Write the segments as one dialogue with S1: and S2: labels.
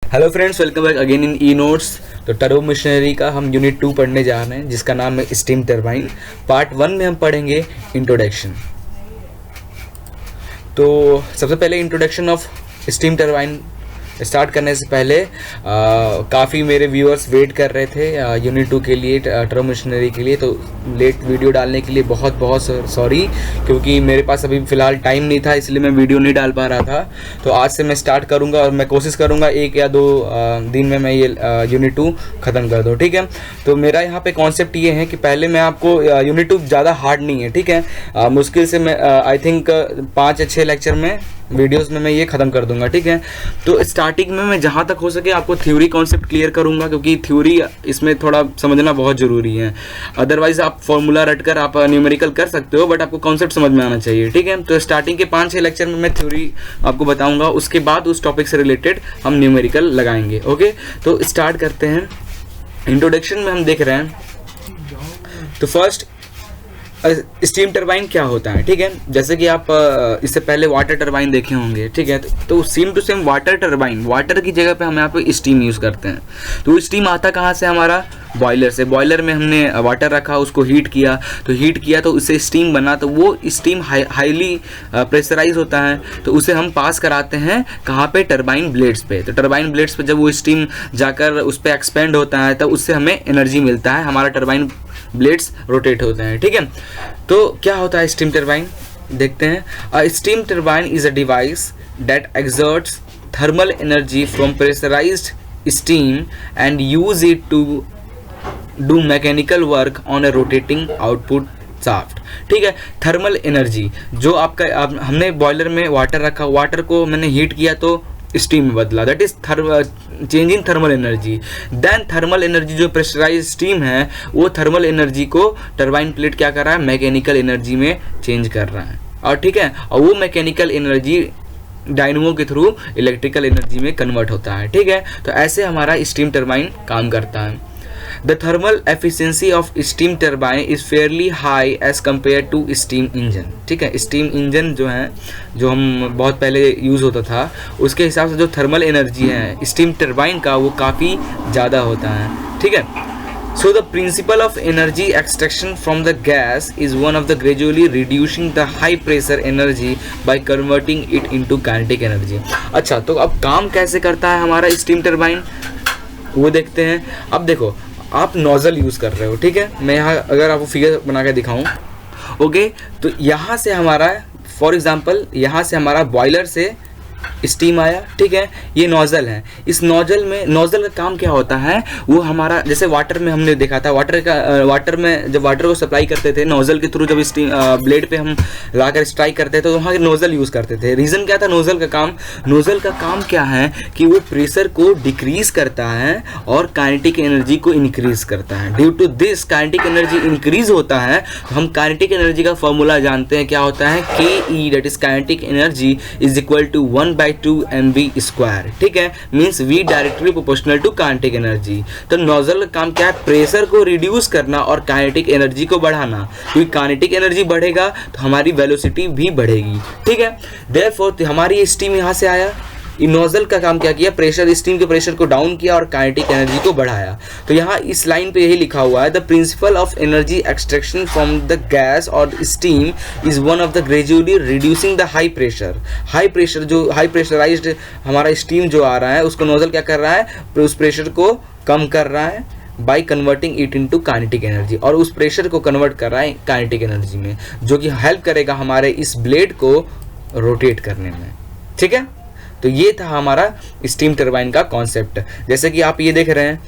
S1: Hello friends, welcome back again in e notes. तो turbo machinery का हम unit 2 पढ़ने जा रहे हैं, जिसका नाम है स्टीम टरबाइन। पार्ट 1 में हम पढ़ेंगे इंट्रोडक्शन। तो सबसे पहले introduction of steam turbine start करने से पहले काफ़ी मेरे व्यूअर्स वेट कर रहे थे यूनिट 2 के लिए, टर्बो मशीनरी के लिए। तो लेट वीडियो डालने के लिए बहुत बहुत सॉरी, क्योंकि मेरे पास अभी फ़िलहाल टाइम नहीं था, इसलिए मैं वीडियो नहीं डाल पा रहा था। तो आज से मैं स्टार्ट करूंगा और मैं कोशिश करूंगा 1 या 2 दिन में मैं ये यूनिट 2 ख़त्म कर दूँ, ठीक है। तो मेरा यहाँ पे कॉन्सेप्ट ये है कि पहले मैं आपको यूनिट 2 ज़्यादा हार्ड नहीं है, ठीक है। मुश्किल से मैं आई थिंक 5 या 6 लेक्चर में वीडियोस में मैं ये ख़त्म कर दूंगा, ठीक है। तो स्टार्टिंग में मैं जहाँ तक हो सके आपको थ्योरी कॉन्सेप्ट क्लियर करूंगा, क्योंकि थ्योरी इसमें थोड़ा समझना बहुत ज़रूरी है। अदरवाइज आप फॉर्मूला रटकर आप न्यूमेरिकल कर सकते हो, बट आपको कॉन्सेप्ट समझ में आना चाहिए, ठीक है। तो स्टार्टिंग के 5-6 लेक्चर में मैं थ्योरी आपको बताऊँगा, उसके बाद उस टॉपिक से रिलेटेड हम न्यूमेरिकल लगाएंगे, ओके। तो स्टार्ट करते हैं। इंट्रोडक्शन में हम देख रहे हैं, तो फर्स्ट स्टीम टरबाइन क्या होता है, ठीक है। जैसे कि आप इससे पहले वाटर टरबाइन देखे होंगे, ठीक है। तो same to same water turbine, water की जगह पे हम यहाँ पे स्टीम यूज़ करते हैं। तो स्टीम आता कहाँ से? हमारा बॉयलर से। बॉयलर में हमने वाटर रखा, उसको हीट किया तो उससे स्टीम बना। तो वो स्टीम हाईली प्रेशराइज होता है, तो उसे हम पास कराते हैं कहाँ पे? टरबाइन ब्लेड्स पे। तो टरबाइन ब्लेड्स पे जब वो स्टीम जाकर उस पर एक्सपेंड होता है, तो उससे हमें एनर्जी मिलता है, हमारा टरबाइन ब्लेड्स रोटेट होते हैं, ठीक है। तो क्या होता है स्टीम टरबाइन, देखते हैं। A steam turbine is a device that exerts thermal energy from pressurised steam and use it to do mechanical work on a rotating output shaft, ठीक है। थर्मल एनर्जी जो हमने बॉयलर में वाटर रखा, water को मैंने हीट किया तो स्टीम में बदला, that is change in thermal energy. Then thermal energy जो प्रेशराइज स्टीम है, वो थर्मल एनर्जी को टरबाइन प्लेट क्या कर रहा है? मैकेनिकल एनर्जी में चेंज कर रहा है, और ठीक है। और वो मैकेनिकल एनर्जी डायनमो के थ्रू इलेक्ट्रिकल एनर्जी में कन्वर्ट होता है, ठीक है। तो ऐसे हमारा स्टीम टरबाइन काम करता है। The thermal efficiency of steam turbine is fairly high as compared to steam engine, ठीक है। steam engine जो है, जो हम बहुत पहले यूज़ होता था, उसके हिसाब से जो थर्मल एनर्जी है स्टीम टरबाइन का, वो काफ़ी ज़्यादा होता है, ठीक है। So the principle of energy extraction from the gas is one of the gradually reducing the high pressure energy by converting it into kinetic energy। अच्छा, तो अब काम कैसे करता है हमारा स्टीम टरबाइन, वो देखते हैं। अब देखो, आप नोज़ल यूज़ कर रहे हो, ठीक है। मैं यहाँ अगर आपको फिगर बना के दिखाऊँ, ओके। तो यहाँ से हमारा, फॉर एग्जांपल, यहाँ से हमारा बॉयलर से स्टीम आया, ठीक है। ये नोज़ल है। इस नोज़ल का काम क्या होता है? वो हमारा, जैसे वाटर में हमने देखा था, वाटर में जब वाटर को सप्लाई करते थे नोज़ल के थ्रू, जब स्टीम ब्लेड पे हम लाकर स्ट्राइक करते थे, तो वहाँ नोज़ल यूज़ करते थे। रीज़न क्या था नोज़ल का काम क्या है कि वो प्रेशर को डिक्रीज करता है और काइनेटिक एनर्जी को इंक्रीज करता है। Due to this kinetic energy increase होता है। तो हम काइनेटिक एनर्जी का फॉर्मूला जानते हैं, क्या होता है? KE, that is kinetic energy, is equal to 1/2 mv², ठीक है। Means V directly proportional to kinetic energy. तो नोजल का काम क्या है? प्रेशर को रिड्यूस करना और काइनेटिक एनर्जी को बढ़ाना, क्योंकि काइनेटिक एनर्जी बढ़ेगा तो हमारी वेलोसिटी भी बढ़ेगी, ठीक है। देयरफॉर हमारी स्टीम यहाँ से आया, नोजल का काम क्या किया? प्रेशर, स्टीम के प्रेशर को डाउन किया और काइनेटिक एनर्जी को बढ़ाया। तो यहाँ इस लाइन पे यही लिखा हुआ है, the principle of energy extraction from the gas और steam is one of the gradually reducing the high pressure जो हाई प्रेशराइज्ड हमारा स्टीम जो आ रहा है, उसको नोजल क्या कर रहा है? उस प्रेशर को कम कर रहा है by converting it into kinetic energy, और उस प्रेशर को कन्वर्ट कर रहा है काइनेटिक एनर्जी में, जो कि हेल्प करेगा हमारे इस ब्लेड को रोटेट करने में, ठीक है। तो ये था हमारा स्टीम टरबाइन का कॉन्सेप्ट। जैसे कि आप ये देख रहे हैं,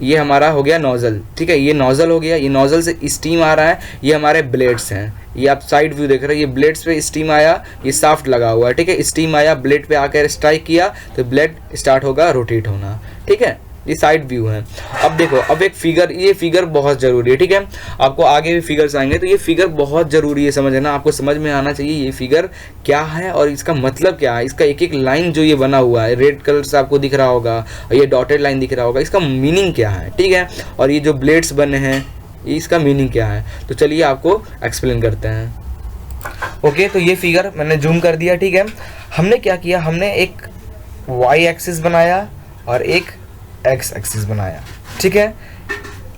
S1: ये हमारा हो गया नोज़ल, ठीक है। ये नोज़ल हो गया, ये नोज़ल से स्टीम आ रहा है, ये हमारे ब्लेड्स हैं। ये आप साइड व्यू देख रहे हैं, ये ब्लेड्स पे स्टीम आया, ये शाफ्ट लगा हुआ है, ठीक है। स्टीम आया, ब्लेड पे आकर स्ट्राइक किया तो ब्लेड स्टार्ट होगा रोटेट होना, ठीक है। ये साइड व्यू है। अब देखो, अब एक फिगर, ये फिगर बहुत ज़रूरी है, ठीक है। आपको आगे भी फिगर्स आएंगे, तो ये फिगर बहुत ज़रूरी है समझना, आपको समझ में आना चाहिए ये फिगर क्या है और इसका मतलब क्या है। इसका एक एक लाइन जो ये बना हुआ है, रेड कलर से आपको दिख रहा होगा, और ये डॉटेड लाइन दिख रहा होगा, इसका मीनिंग क्या है, ठीक है। और ये जो ब्लेड्स बने हैं, इसका मीनिंग क्या है, तो चलिए आपको एक्सप्लेन करते हैं, ओके। तो ये फिगर मैंने जूम कर दिया, ठीक है। हमने क्या किया? हमने एक वाई एक्सिस बनाया और एक एक्स एक्सिस बनाया, ठीक है।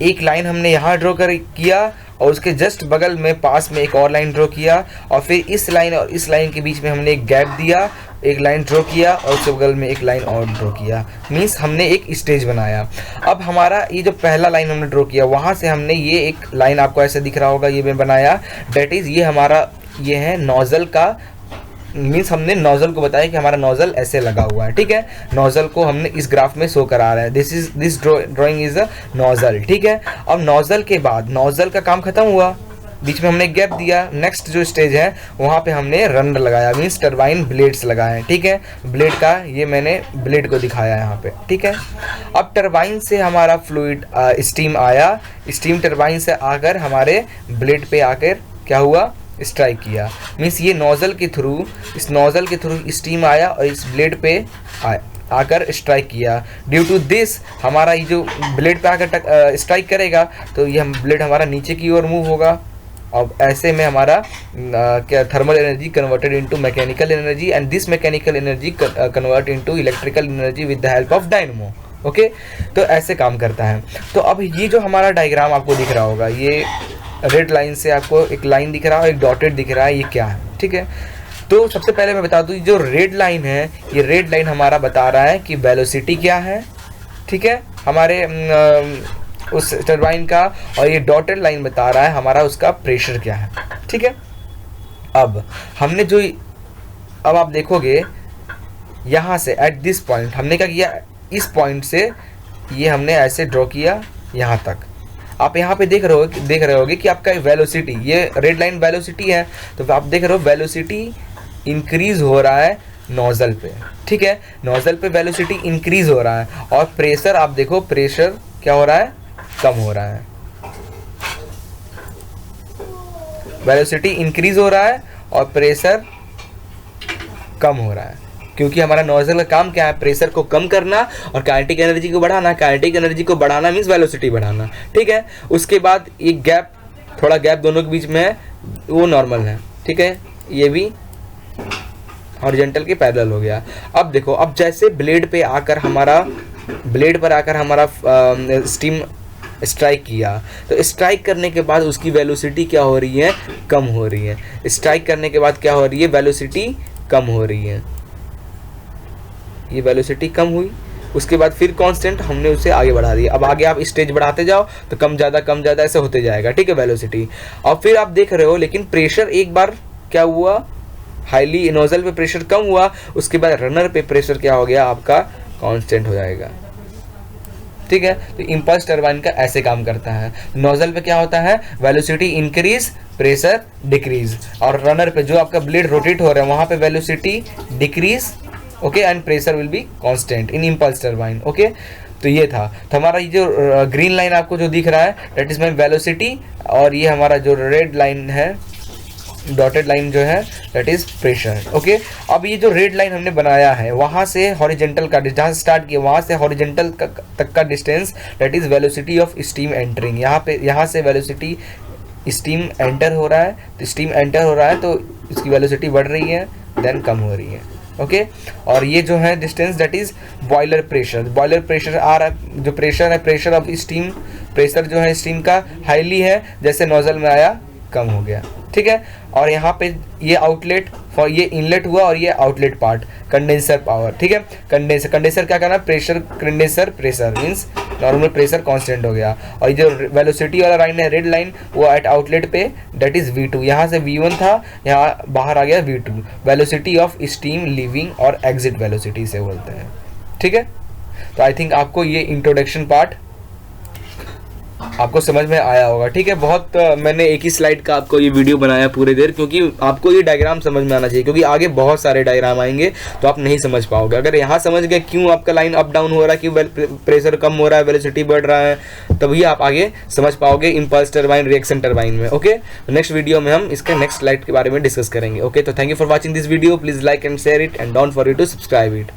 S1: एक लाइन हमने यहाँ ड्रॉ किया और उसके जस्ट बगल में पास में एक और लाइन ड्रॉ किया, और फिर इस लाइन और इस लाइन के बीच में हमने एक गैप दिया, एक लाइन ड्रॉ किया और उसके बगल में एक लाइन और ड्रॉ किया, मीन्स हमने एक स्टेज बनाया। अब हमारा ये जो पहला लाइन हमने ड्रॉ किया वहाँ से हमने ये एक लाइन, आपको ऐसे दिख रहा होगा, ये मैं बनाया, डेट इज़ ये हमारा ये है नोज़ल का, मीन्स हमने नोज़ल को बताया कि हमारा नोज़ल ऐसे लगा हुआ है, ठीक है। नोज़ल को हमने इस ग्राफ में शो करा रहा है, this drawing is a nozzle, ठीक है। अब नोज़ल के बाद नोज़ल का काम खत्म हुआ, बीच में हमने गैप दिया, नेक्स्ट जो स्टेज है वहाँ पे हमने रनर लगाया, मीन्स टरबाइन ब्लेड्स लगाए, ठीक है। ब्लेड का ये मैंने ब्लेड को दिखाया यहाँ पे, ठीक है। अब टरबाइन से हमारा फ्लूइड स्टीम आया, स्टीम टरबाइन से आकर हमारे ब्लेड पे आकर क्या हुआ, स्ट्राइक किया, मीन्स ये नोज़ल के थ्रू, इस नोज़ल के थ्रू स्टीम आया और इस ब्लेड पे आकर स्ट्राइक किया। ड्यू टू दिस हमारा ये जो ब्लेड पे आकर स्ट्राइक करेगा तो ये ब्लेड हमारा नीचे की ओर मूव होगा। अब ऐसे में हमारा क्या thermal energy converted into mechanical energy, and this mechanical energy convert into electrical energy with the help of dynamo, okay. तो ऐसे काम करता है। तो अब ये जो हमारा डायग्राम आपको दिख रहा होगा, ये रेड लाइन से आपको एक लाइन दिख रहा है, एक डॉटेड दिख रहा है, ये क्या है, ठीक है। तो सबसे पहले मैं बता दूं, जो रेड लाइन है, ये रेड लाइन हमारा बता रहा है कि वेलोसिटी क्या है, ठीक है, हमारे उस टरबाइन का, और ये डॉटेड लाइन बता रहा है हमारा उसका प्रेशर क्या है, ठीक है। अब हमने जो, अब आप देखोगे यहाँ से एट दिस पॉइंट हमने क्या किया, इस पॉइंट से ये हमने ऐसे ड्रॉ किया यहाँ तक। आप यहाँ पे देख रहे होगे कि आपका वेलोसिटी, ये रेड लाइन वेलोसिटी है, तो आप देख रहे हो वेलोसिटी इंक्रीज हो रहा है नोज़ल पे, ठीक है। नोज़ल पे वेलोसिटी इंक्रीज हो रहा है, और प्रेशर आप देखो, प्रेशर क्या हो रहा है, कम हो रहा है। वेलोसिटी इंक्रीज हो रहा है और प्रेशर कम हो रहा है, क्योंकि हमारा नोज़ल का काम क्या है, प्रेशर को कम करना और काइनेटिक एनर्जी को बढ़ाना। काइनेटिक एनर्जी को बढ़ाना मीन्स वेलोसिटी बढ़ाना, ठीक है। उसके बाद एक गैप, थोड़ा गैप दोनों के बीच में है, वो नॉर्मल है, ठीक है। ये भी हॉरिजॉन्टल के पैरेलल हो गया। अब देखो, अब जैसे ब्लेड पर आकर हमारा स्टीम स्ट्राइक किया, तो स्ट्राइक करने के बाद उसकी वेलोसिटी क्या हो रही है, कम हो रही है। स्ट्राइक करने के बाद क्या हो रही है, वेलोसिटी कम हो रही है, ये वेलोसिटी कम हुई। उसके बाद फिर कांस्टेंट हमने उसे आगे बढ़ा दिया। अब आगे आप स्टेज बढ़ाते जाओ तो कम ज़्यादा ऐसे होते जाएगा, ठीक है, वेलोसिटी। और फिर आप देख रहे हो, लेकिन प्रेशर एक बार क्या हुआ, हाईली नोज़ल पे प्रेशर कम हुआ, उसके बाद रनर पे प्रेशर क्या हो गया, आपका कांस्टेंट हो जाएगा, ठीक है। तो इंपल्स टरबाइन का ऐसे काम करता है। नोज़ल पे क्या होता है, वेलोसिटी इंक्रीज, प्रेशर डिक्रीज, और रनर पे जो आपका ब्लेड रोटेट हो रहा है वहाँ पे velocity decrease, okay, and pressure will be constant in impulse turbine, okay. तो ये था, तो हमारा ये जो ग्रीन लाइन आपको जो दिख रहा है दैट इज माई वेलोसिटी, और ये हमारा जो रेड लाइन है, डॉटेड लाइन जो है दैट इज प्रेशर, ओके। अब ये जो रेड लाइन हमने बनाया है, वहाँ से हॉरिजॉन्टल का, जहाँ से स्टार्ट किया वहाँ से हॉरिजॉन्टल तक का distance that is velocity of steam entering. यहाँ से वेलोसिटी स्टीम एंटर हो रहा है, तो स्टीम एंटर हो रहा है तो इसकी वेलोसिटी बढ़ रही है, देन कम हो रही है, ओके। और ये जो है distance that is boiler pressure. Boiler pressure आ रहा है, जो प्रेशर है, प्रेशर ऑफ स्टीम, प्रेशर जो है स्टीम का हाईली है, जैसे नोज़ल में आया कम हो गया, ठीक है। और यहाँ पे ये आउटलेट, और ये इनलेट हुआ, और ये आउटलेट पार्ट, कंडेंसर पावर, ठीक है। कंडेंसर क्या करना, pressure, condenser pressure means normal pressure constant हो गया। और ये जो वेलोसिटी वाला लाइन है, रेड लाइन, वो एट आउटलेट पे दैट इज V2, यहाँ से V1 था, यहाँ बाहर आ गया V2, velocity of steam leaving और एग्जिट वेलोसिटी से बोलते हैं, ठीक है। तो आई थिंक आपको ये इंट्रोडक्शन पार्ट आपको समझ में आया होगा, ठीक है। बहुत मैंने एक ही स्लाइड का आपको ये वीडियो बनाया पूरे देर, क्योंकि आपको ये डायग्राम समझ में आना चाहिए, क्योंकि आगे बहुत सारे डायग्राम आएंगे तो आप नहीं समझ पाओगे। अगर यहाँ समझ गए क्यों आपका लाइन अप डाउन हो रहा है, क्यों प्रेशर कम हो रहा है, वेलोसिटी बढ़ रहा है, तभी आप आगे समझ पाओगे इंपल्स टरबाइन, रिएक्शन टरबाइन में, ओके। नेक्स्ट वीडियो में हम इसके नेक्स्ट स्लाइड के बारे में डिस्कस करेंगे, ओके। तो thank you for watching this video, please like and share it and don't forget to subscribe it.